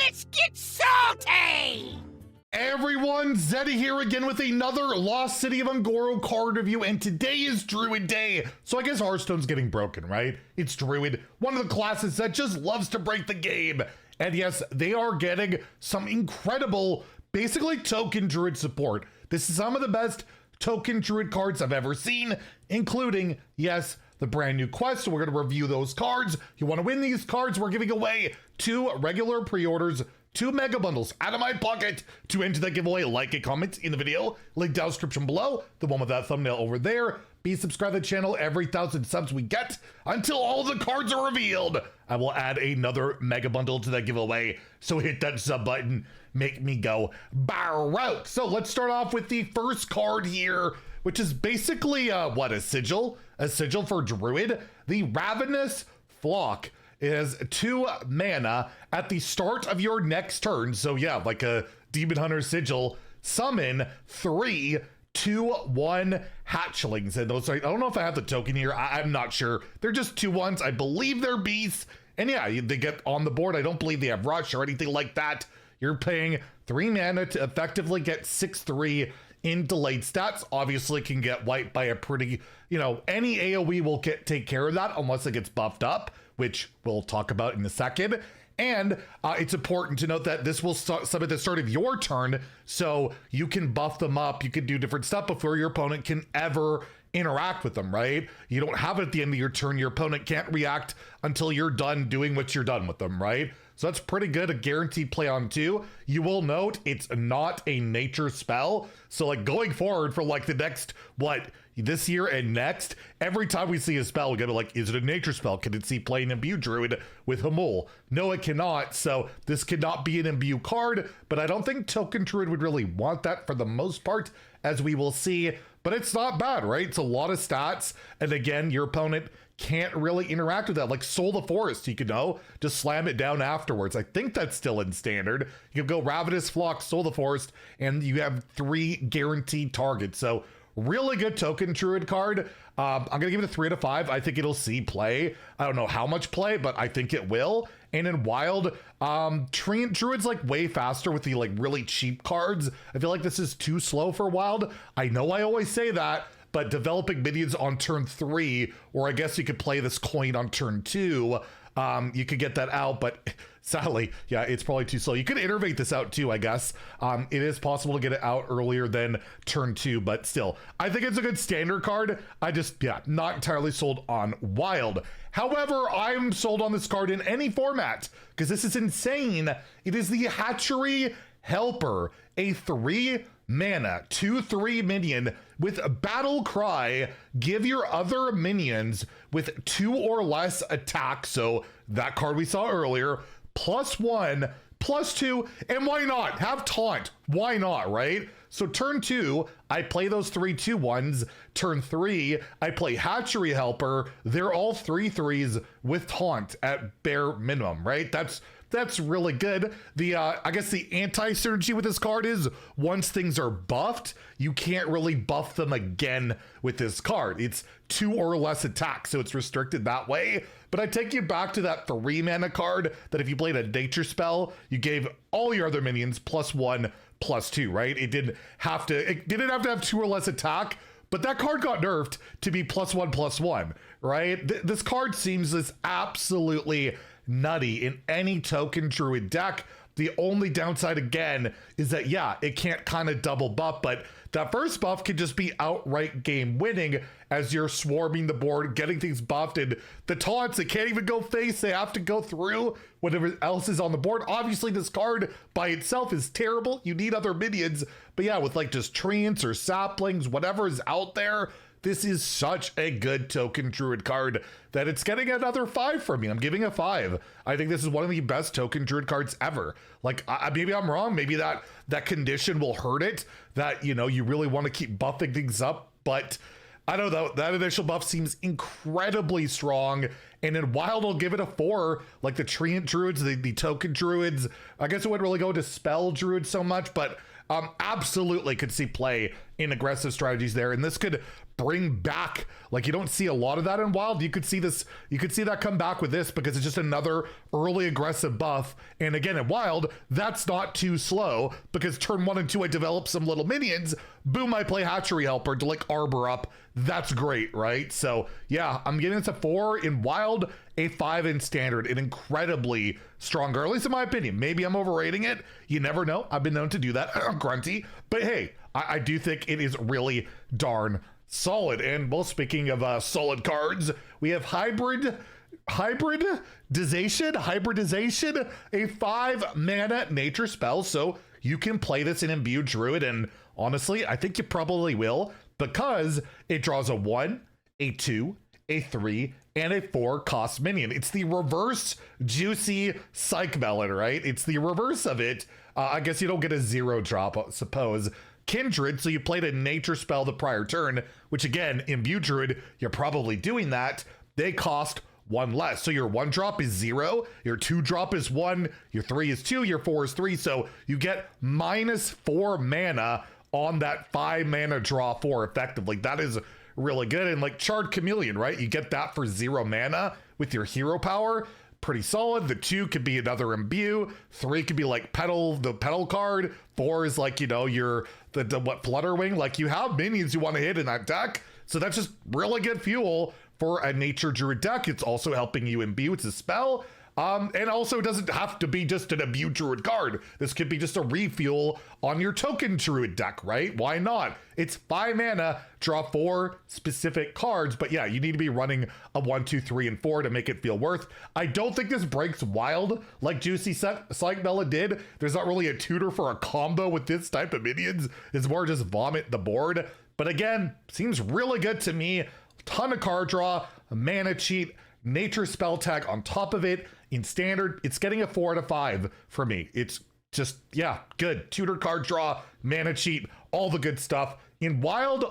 Let's get salty! Everyone, Zeddy here again with another Lost City of Un'Goro card review, and today is Druid Day. So I guess Hearthstone's getting broken, right? It's Druid, one of the classes that just loves to break the game. And yes, they are getting some incredible, basically token Druid support. This is some of the best token Druid cards I've ever seen, including, yes, the brand new quest. So we're going to review those cards. You want to win these cards, we're giving away 2 regular pre-orders, 2 mega bundles out of my pocket. To enter that giveaway, like and comment in the video, link down description below, the one with that thumbnail over there. Be subscribed to the channel. Every 1,000 subs we get until all the cards are revealed, I will add another mega bundle to that giveaway. So hit that sub button, make me go barrout. So let's start off with the first card here, which is basically a sigil for Druid. The Ravenous Flock is 2 mana at the start of your next turn. So yeah, like a Demon Hunter sigil, summon 3 2/1 hatchlings. And those are, I don't know if I have the token here. I'm not sure. They're just 2/1s. I believe they're beasts. And yeah, they get on the board. I don't believe they have rush or anything like that. You're paying 3 mana to effectively get 6/3 in delayed stats. Obviously can get wiped by a pretty, any AoE will take care of that unless it gets buffed up, which we'll talk about in a second. And it's important to note that this will summon at the start of your turn, so you can buff them up, you can do different stuff before your opponent can ever interact with them, right? You don't have it at the end of your turn. Your opponent can't react until you're done doing what you're done with them, right? So that's pretty good, a guaranteed play on 2. You will note it's not a nature spell. So like going forward for like the next, this year and next, every time we see a spell, we go to like, is it a nature spell? Can it see play an imbue Druid with Hamul? No, it cannot. So this cannot be an imbue card, but I don't think token Druid would really want that for the most part, as we will see. But it's not bad, right? It's a lot of stats. And again, your opponent can't really interact with that. Like Soul the Forest, you could just slam it down afterwards. I think that's still in standard. You can go Ravenous Flock, Soul the Forest, and you have 3 guaranteed targets. So really good token Druid card. I'm gonna give it a 3 out of 5. I think it'll see play. I don't know how much play, but I think it will. And in Wild, Druid's like way faster with the like really cheap cards. I feel like this is too slow for Wild. I know I always say that, but developing minions on turn 3, or I guess you could play this coin on turn 2, you could get that out, but sadly, yeah, it's probably too slow. You could innervate this out too, I guess. It is possible to get it out earlier than turn 2, but still, I think it's a good standard card. I just, not entirely sold on Wild. However, I'm sold on this card in any format, because this is insane. It is the Hatchery Helper, a 3 mana 2/3 minion with Battle Cry. Give your other minions with 2 or less attack, so that card we saw earlier, +1, +2, and why not have Taunt? Why not, right? So turn 2, I play those 3 2/1s. Turn 3, I play Hatchery Helper. They're all 3/3s with Taunt at bare minimum, right? That's really good. The I guess the anti-synergy with this card is once things are buffed, you can't really buff them again with this card. It's 2 or less attack, so it's restricted that way. But I take you back to that 3 mana card that if you played a nature spell, you gave all your other minions +1, +2, right? It didn't have to have 2 or less attack, but that card got nerfed to be +1, +1, right? This card seems this absolutely nutty in any token Druid deck. The only downside again is that, it can't kind of double buff, but that first buff can just be outright game winning as you're swarming the board, getting things buffed, and the taunts, they can't even go face, they have to go through whatever else is on the board. Obviously this card by itself is terrible, you need other minions, but with like just treants or saplings, whatever is out there, this is such a good token Druid card that it's getting another 5 from me. I'm giving a 5. I think this is one of the best token Druid cards ever. Like, maybe I'm wrong. Maybe that condition will hurt it, that, you really want to keep buffing things up. But I don't know. That initial buff seems incredibly strong. And in Wild, I'll give it a 4. Like the Treant Druids, the token Druids. I guess it wouldn't really go to Spell Druid so much, but absolutely could see play in aggressive strategies there. And this could bring back, like, you don't see a lot of that in Wild. You could see that come back with this because it's just another early aggressive buff. And again, in Wild, that's not too slow because turn 1 and 2, I develop some little minions. Boom, I play Hatchery Helper to like arbor up. That's great, right? So yeah, I'm giving this a 4 in Wild, a 5 in Standard. An incredibly strong card, at least in my opinion. Maybe I'm overrating it. You never know. I've been known to do that. Grunty. But hey, I do think it is really darn solid. And well, speaking of solid cards, we have hybridization, a 5 mana nature spell. So you can play this in Imbued Druid, and honestly, I think you probably will, because it draws a 1, a 2, a 3, and a 4 cost minion. It's the reverse juicy Psych Melon, right? It's the reverse of it. I guess you don't get a 0 drop, I suppose. Kindred, so you played a nature spell the prior turn, which again, Imbued Druid, you're probably doing that. They cost 1 less. So your 1 drop is 0, your 2 drop is 1, your 3 is 2, your 4 is 3. So you get -4 mana on that 5 mana draw 4 effectively. That is really good. And like Charred Chameleon, right? You get that for 0 mana with your hero power. Pretty solid. The 2 could be another imbue. 3 could be like the petal card. 4 is like, you know, what Flutterwing. Like, you have minions you want to hit in that deck. So that's just really good fuel for a nature druid deck. It's also helping you imbue. It's a spell. And also it doesn't have to be just an Imbued Druid card. This could be just a refuel on your token Druid deck, right? Why not? It's 5 mana, draw 4 specific cards, but yeah, you need to be running a 1, 2, 3, and 4 to make it feel worth. I don't think this breaks Wild like Juicy Psych Melon did. There's not really a tutor for a combo with this type of minions. It's more just vomit the board. But again, seems really good to me. Ton of card draw, a mana cheat, nature spell tag on top of it. In Standard, it's getting a 4 out of 5 for me. It's just, yeah, good. Tutor card draw, mana cheat, all the good stuff. In Wild,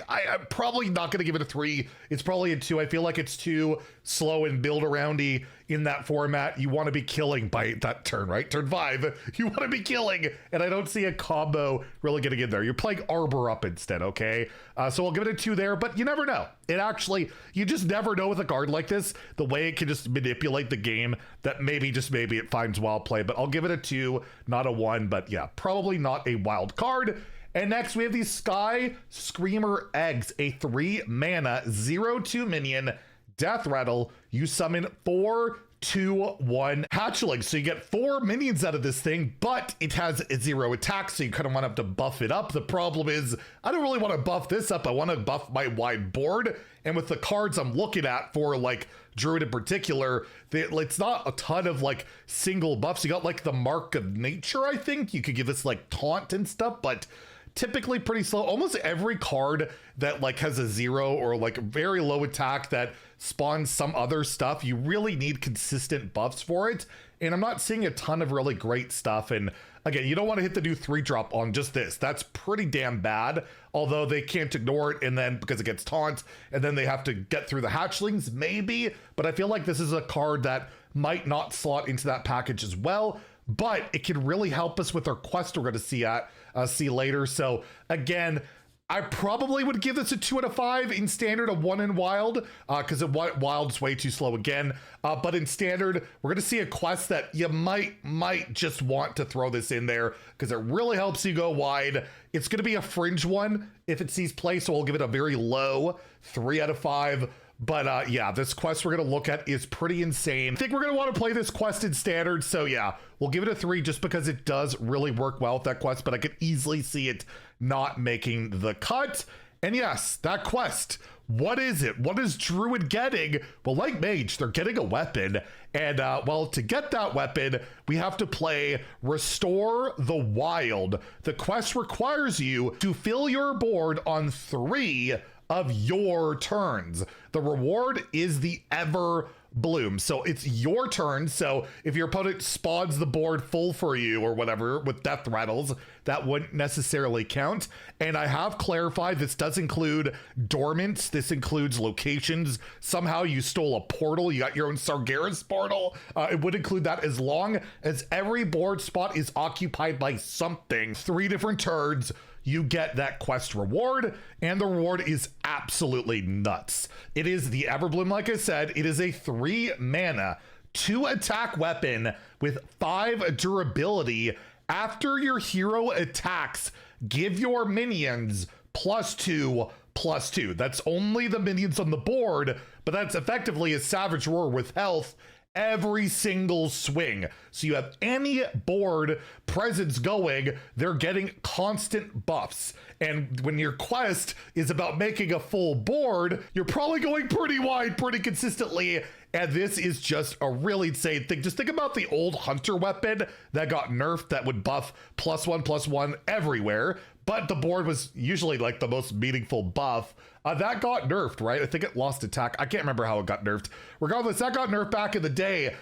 I'm probably not going to give it a 3. It's probably a 2. I feel like it's too slow and build aroundy in that format. You want to be killing by that turn, right? Turn 5, you want to be killing. And I don't see a combo really getting in there. You're playing Arbor up instead, okay? So I'll give it a 2 there, but you never know. You just never know with a card like this, the way it can just manipulate the game, that maybe it finds wild play. But I'll give it a 2, not a 1. But yeah, probably not a wild card. And next we have the Sky Screamer Eggs, a 3 mana 0/2 minion, death rattle. You summon 4 2/1 hatchlings. So you get 4 minions out of this thing, but it has a 0 attack, so you kind of want to have to buff it up. The problem is, I don't really want to buff this up. I want to buff my wide board. And with the cards I'm looking at for like Druid in particular, it's not a ton of like single buffs. You got like the Mark of Nature, I think. You could give this like taunt and stuff, but typically pretty slow. Almost every card that like has a 0 or like very low attack that spawns some other stuff, you really need consistent buffs for it. And I'm not seeing a ton of really great stuff. And again, you don't want to hit the new 3-drop on just this. That's pretty damn bad. Although they can't ignore it, and then because it gets taunt, and then they have to get through the hatchlings, maybe. But I feel like this is a card that might not slot into that package as well. But it can really help us with our quest we're going to see later. So again, I probably would give this a 2 out of 5 in Standard, a 1 in Wild, because Wild's way too slow again. But in Standard, we're going to see a quest that you might just want to throw this in there because it really helps you go wide. It's going to be a fringe one if it sees play, so we'll give it a very low 3 out of 5. But yeah, this quest we're going to look at is pretty insane. I think we're going to want to play this quest in Standard. So yeah, we'll give it a 3 just because it does really work well with that quest, but I could easily see it not making the cut. And yes, that quest, what is it? What is Druid getting? Well, like Mage, they're getting a weapon. And well, to get that weapon, we have to play Restore the Wild. The quest requires you to fill your board on 3 of your turns. The reward is the Ever Bloom. So it's your turn. So if your opponent spawns the board full for you or whatever with death rattles, that wouldn't necessarily count. And I have clarified this does include dormants. This includes locations. Somehow you stole a portal. You got your own Sargeras portal. It would include that as long as every board spot is occupied by something. 3 different turns. you get that quest reward, and the reward is absolutely nuts. It is the Everbloom, like I said. It is a 3 mana, 2 attack weapon with 5 durability. After your hero attacks, give your minions +2/+2. That's only the minions on the board, but that's effectively a Savage Roar with health every single swing. So you have any board presence going, they're getting constant buffs. And when your quest is about making a full board, you're probably going pretty wide pretty consistently. And this is just a really insane thing. Just think about the old hunter weapon that got nerfed that would buff +1/+1 everywhere, but the board was usually like the most meaningful buff. That got nerfed, right? I think it lost attack. I can't remember how it got nerfed. Regardless, that got nerfed back in the day.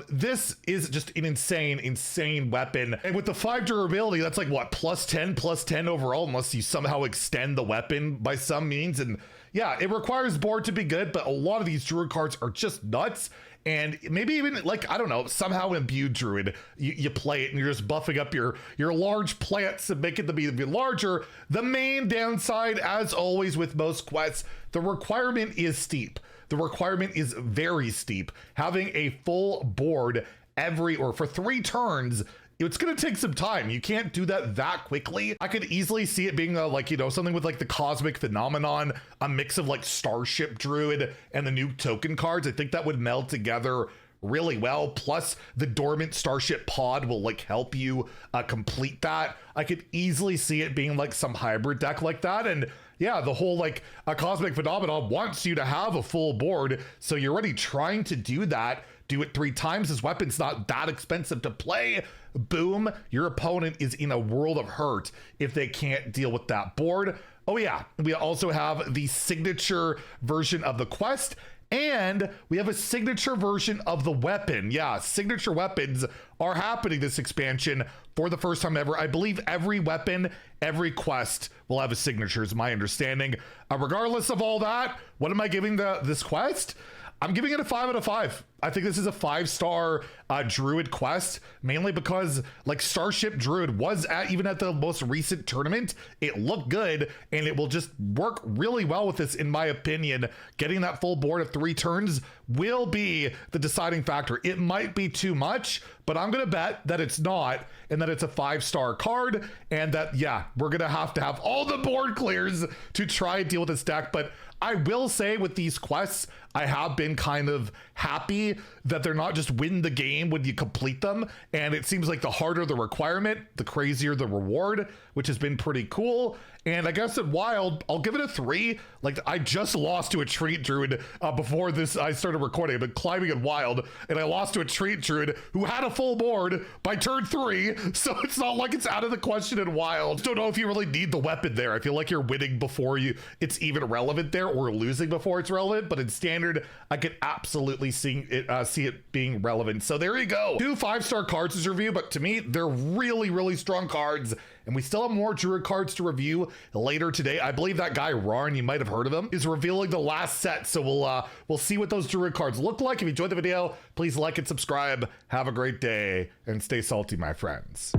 This is just an insane weapon. And with the 5 durability, that's like what, +10/+10 overall, unless you somehow extend the weapon by some means. And yeah, it requires board to be good, but a lot of these Druid cards are just nuts. And maybe even like, I don't know, somehow imbued Druid, you play it and you're just buffing up your large plants and making them even larger. The main downside, as always with most quests, the requirement is steep. The requirement is very steep. Having a full board for 3 turns, it's going to take some time. You can't do that quickly. I could easily see it being like, you know, something with like the Cosmic Phenomenon, a mix of like Starship Druid and the new token cards. I think that would meld together really well. Plus the dormant Starship Pod will like help you complete that. I could easily see it being like some hybrid deck like that. And yeah, the whole like a Cosmic Phenomenon wants you to have a full board. So you're already trying to do that. Do it 3 times. This weapon's not that expensive to play. Boom, your opponent is in a world of hurt if they can't deal with that board. Oh yeah, we also have the signature version of the quest, and we have a signature version of the weapon. Yeah, signature weapons are happening this expansion for the first time ever. I believe every weapon, every quest will have a signature, is my understanding. Regardless of all that, what am I giving this quest? I'm giving it a 5 out of 5. I think this is a 5-star Druid quest, mainly because like Starship Druid was even at the most recent tournament. It looked good, and it will just work really well with this, in my opinion. Getting that full board of 3 turns will be the deciding factor. It might be too much, but I'm gonna bet that it's not, and that it's a 5-star card, and that, yeah, we're gonna have to have all the board clears to try and deal with this deck. But I will say with these quests, I have been kind of happy that they're not just win the game when you complete them. And it seems like the harder the requirement, the crazier the reward, which has been pretty cool. And I guess at Wild, I'll give it a 3. Like, I just lost to a Treant Druid before I started recording. I've been climbing in Wild, and I lost to a Treant Druid who had a full board by turn 3. So it's not like it's out of the question in Wild. Don't know if you really need the weapon there. I feel like you're winning before it's even relevant there, or losing before it's relevant. But in Standard, I could absolutely see it being relevant. So there you go. 2 5-star cards to review, but to me, they're really strong cards. And we still have more Druid cards to review later today. I believe that guy Rarn, you might have heard of him, is revealing the last set. So we'll see what those Druid cards look like. If you enjoyed the video, please like and subscribe. Have a great day and stay salty, my friends.